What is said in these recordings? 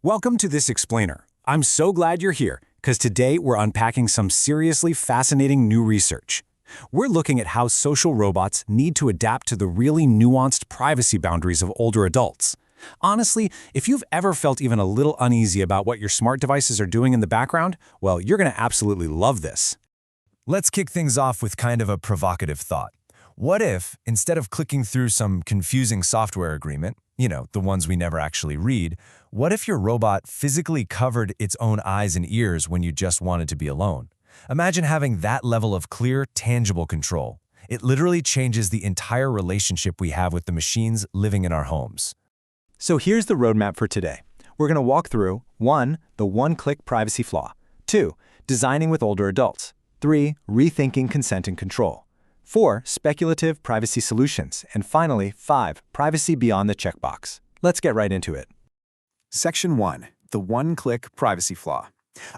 Welcome to this explainer. I'm so glad you're here, because today we're unpacking some seriously fascinating new research. We're looking at how social robots need to adapt to the really nuanced privacy boundaries of older adults. Honestly, if you've ever felt even a little uneasy about what your smart devices are doing in the background, well, you're going to absolutely love this. Let's kick things off with kind of a provocative thought. What if, instead of clicking through some confusing software agreement, the ones we never actually read, what if your robot physically covered its own eyes and ears when you just wanted to be alone? Imagine having that level of clear, tangible control. It literally changes the entire relationship we have with the machines living in our homes. So here's the roadmap for today. We're going to walk through 1. The one-click privacy flaw. 2. Designing with older adults. 3. Rethinking consent and control. 4. Speculative privacy solutions. And finally, 5. Privacy beyond the checkbox. Let's get right into it. Section 1. The one-click privacy flaw.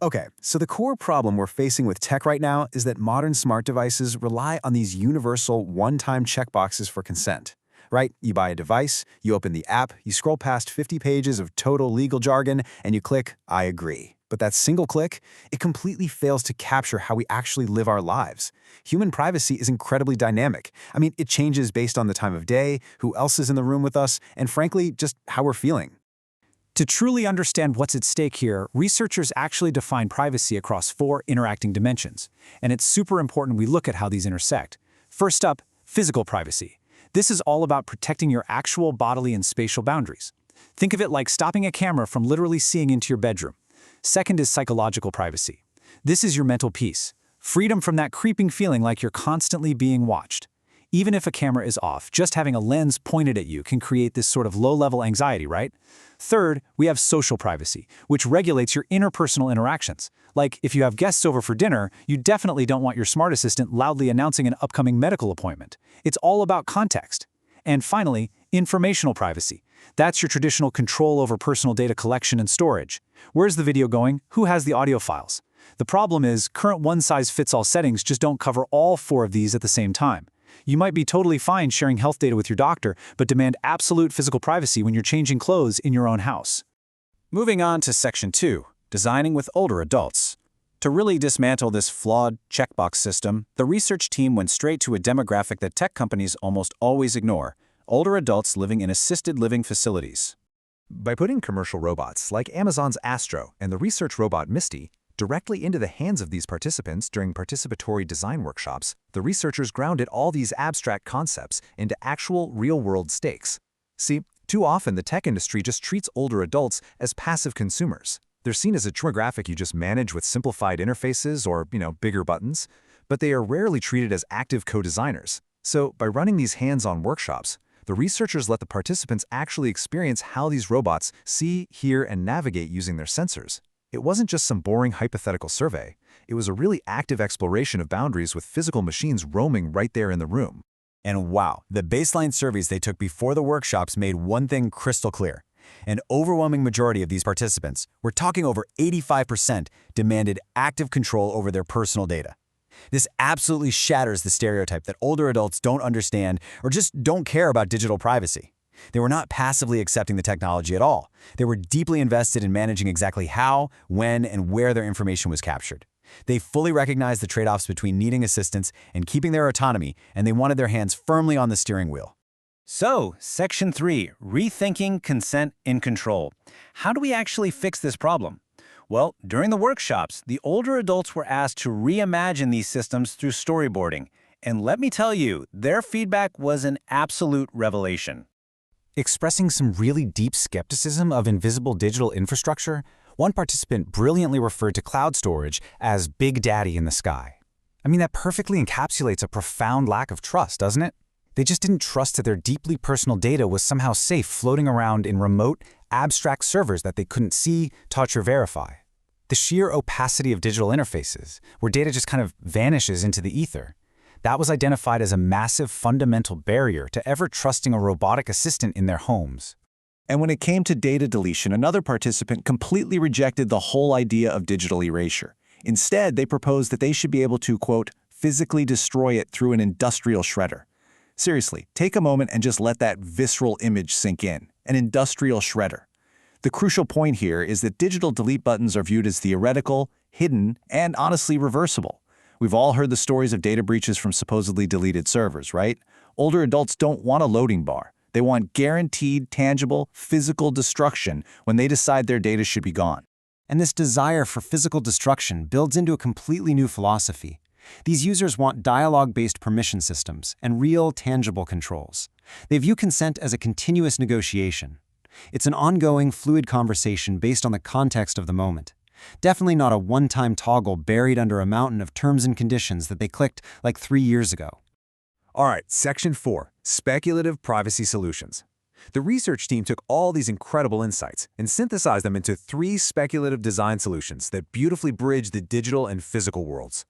Okay, so the core problem we're facing with tech right now is that modern smart devices rely on these universal one-time checkboxes for consent. Right? You buy a device, you open the app, you scroll past 50 pages of total legal jargon, and you click, I agree. But that single click, it completely fails to capture how we actually live our lives. Human privacy is incredibly dynamic. It changes based on the time of day, who else is in the room with us, and frankly, just how we're feeling. To truly understand what's at stake here, researchers actually define privacy across 4 interacting dimensions. And it's super important we look at how these intersect. First up, physical privacy. This is all about protecting your actual bodily and spatial boundaries. Think of it like stopping a camera from literally seeing into your bedroom. Second is psychological privacy. This is your mental peace. Freedom from that creeping feeling like you're constantly being watched. Even if a camera is off, just having a lens pointed at you can create this sort of low-level anxiety, right? Third, we have social privacy, which regulates your interpersonal interactions. Like, if you have guests over for dinner, you definitely don't want your smart assistant loudly announcing an upcoming medical appointment. It's all about context. And finally, informational privacy. That's your traditional control over personal data collection and storage. Where's the video going? Who has the audio files? The problem is, current one-size-fits-all settings just don't cover all 4 of these at the same time. You might be totally fine sharing health data with your doctor, but demand absolute physical privacy when you're changing clothes in your own house. Moving on to Section 2, designing with older adults. To really dismantle this flawed checkbox system, the research team went straight to a demographic that tech companies almost always ignore: older adults living in assisted living facilities. By putting commercial robots like Amazon's Astro and the research robot Misty directly into the hands of these participants during participatory design workshops, the researchers grounded all these abstract concepts into actual real-world stakes. See, too often the tech industry just treats older adults as passive consumers. They're seen as a demographic you just manage with simplified interfaces or, bigger buttons, but they are rarely treated as active co-designers. So, by running these hands-on workshops, the researchers let the participants actually experience how these robots see, hear, and navigate using their sensors. It wasn't just some boring hypothetical survey. It was a really active exploration of boundaries with physical machines roaming right there in the room. And wow, the baseline surveys they took before the workshops made one thing crystal clear. An overwhelming majority of these participants, we're talking over 85%, demanded active control over their personal data. This absolutely shatters the stereotype that older adults don't understand or just don't care about digital privacy. They were not passively accepting the technology at all. They were deeply invested in managing exactly how, when, and where their information was captured. They fully recognized the trade-offs between needing assistance and keeping their autonomy, and they wanted their hands firmly on the steering wheel. So, Section 3, rethinking consent and control. How do we actually fix this problem? Well, during the workshops, the older adults were asked to reimagine these systems through storyboarding. And let me tell you, their feedback was an absolute revelation. Expressing some really deep skepticism of invisible digital infrastructure, one participant brilliantly referred to cloud storage as Big Daddy in the sky. That perfectly encapsulates a profound lack of trust, doesn't it? They just didn't trust that their deeply personal data was somehow safe floating around in remote, abstract servers that they couldn't see, touch, or verify. The sheer opacity of digital interfaces, where data just kind of vanishes into the ether, that was identified as a massive fundamental barrier to ever trusting a robotic assistant in their homes. And when it came to data deletion, another participant completely rejected the whole idea of digital erasure. Instead, they proposed that they should be able to, quote, physically destroy it through an industrial shredder. Seriously, take a moment and just let that visceral image sink in. An industrial shredder. The crucial point here is that digital delete buttons are viewed as theoretical, hidden, and honestly reversible. We've all heard the stories of data breaches from supposedly deleted servers, right? Older adults don't want a loading bar. They want guaranteed, tangible, physical destruction when they decide their data should be gone. And this desire for physical destruction builds into a completely new philosophy. These users want dialogue-based permission systems and real, tangible controls. They view consent as a continuous negotiation. It's an ongoing, fluid conversation based on the context of the moment. Definitely not a one-time toggle buried under a mountain of terms and conditions that they clicked like 3 years ago. All right, Section 4, Speculative Privacy Solutions. The research team took all these incredible insights and synthesized them into 3 speculative design solutions that beautifully bridge the digital and physical worlds.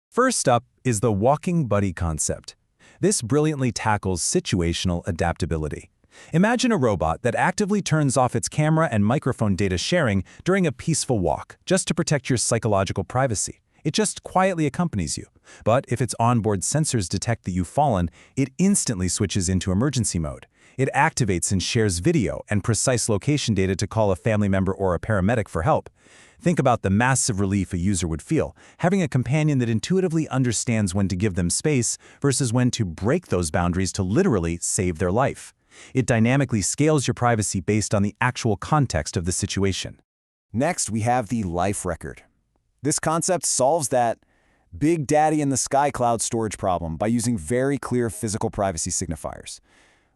First up is the walking buddy concept. This brilliantly tackles situational adaptability. Imagine a robot that actively turns off its camera and microphone data sharing during a peaceful walk, just to protect your psychological privacy. It just quietly accompanies you. But if its onboard sensors detect that you've fallen, it instantly switches into emergency mode. It activates and shares video and precise location data to call a family member or a paramedic for help. Think about the massive relief a user would feel, having a companion that intuitively understands when to give them space versus when to break those boundaries to literally save their life. It dynamically scales your privacy based on the actual context of the situation. Next, we have the life record. This concept solves that big daddy in the sky cloud storage problem by using very clear physical privacy signifiers.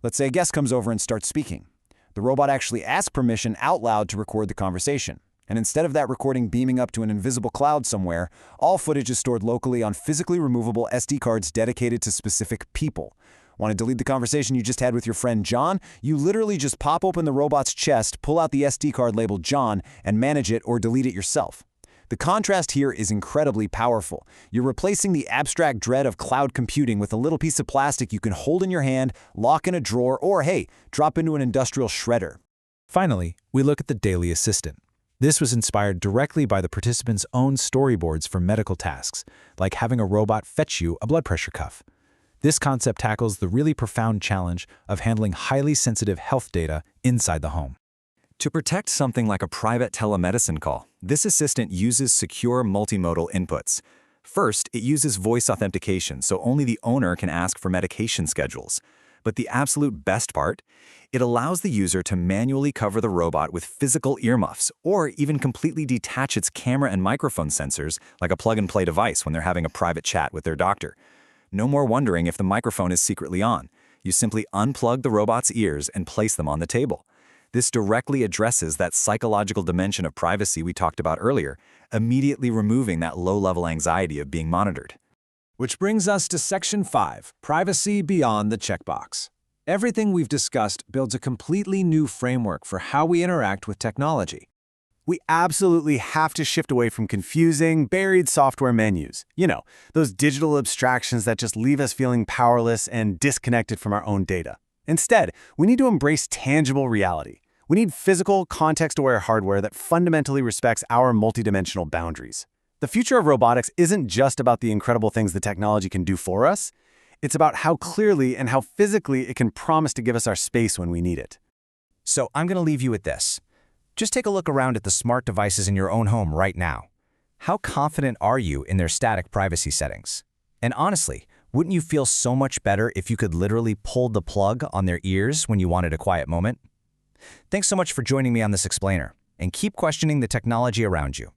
Let's say a guest comes over and starts speaking. The robot actually asks permission out loud to record the conversation. And instead of that recording beaming up to an invisible cloud somewhere, all footage is stored locally on physically removable SD cards dedicated to specific people. Want to delete the conversation you just had with your friend John? You literally just pop open the robot's chest, pull out the SD card labeled John, and manage it or delete it yourself. The contrast here is incredibly powerful. You're replacing the abstract dread of cloud computing with a little piece of plastic you can hold in your hand, lock in a drawer, or hey, drop into an industrial shredder. Finally, we look at the daily assistant. This was inspired directly by the participants' own storyboards for medical tasks, like having a robot fetch you a blood pressure cuff. This concept tackles the really profound challenge of handling highly sensitive health data inside the home. To protect something like a private telemedicine call, this assistant uses secure multimodal inputs. First, it uses voice authentication, so only the owner can ask for medication schedules. But the absolute best part? It allows the user to manually cover the robot with physical earmuffs, or even completely detach its camera and microphone sensors like a plug-and-play device when they're having a private chat with their doctor. No more wondering if the microphone is secretly on. You simply unplug the robot's ears and place them on the table. This directly addresses that psychological dimension of privacy we talked about earlier, immediately removing that low-level anxiety of being monitored. Which brings us to Section 5, Privacy Beyond the Checkbox. Everything we've discussed builds a completely new framework for how we interact with technology. We absolutely have to shift away from confusing, buried software menus. You know, those digital abstractions that just leave us feeling powerless and disconnected from our own data. Instead, we need to embrace tangible reality. We need physical, context-aware hardware that fundamentally respects our multidimensional boundaries. The future of robotics isn't just about the incredible things the technology can do for us. It's about how clearly and how physically it can promise to give us our space when we need it. So I'm going to leave you with this. Just take a look around at the smart devices in your own home right now. How confident are you in their static privacy settings? And honestly, wouldn't you feel so much better if you could literally pull the plug on their ears when you wanted a quiet moment? Thanks so much for joining me on this explainer, and keep questioning the technology around you.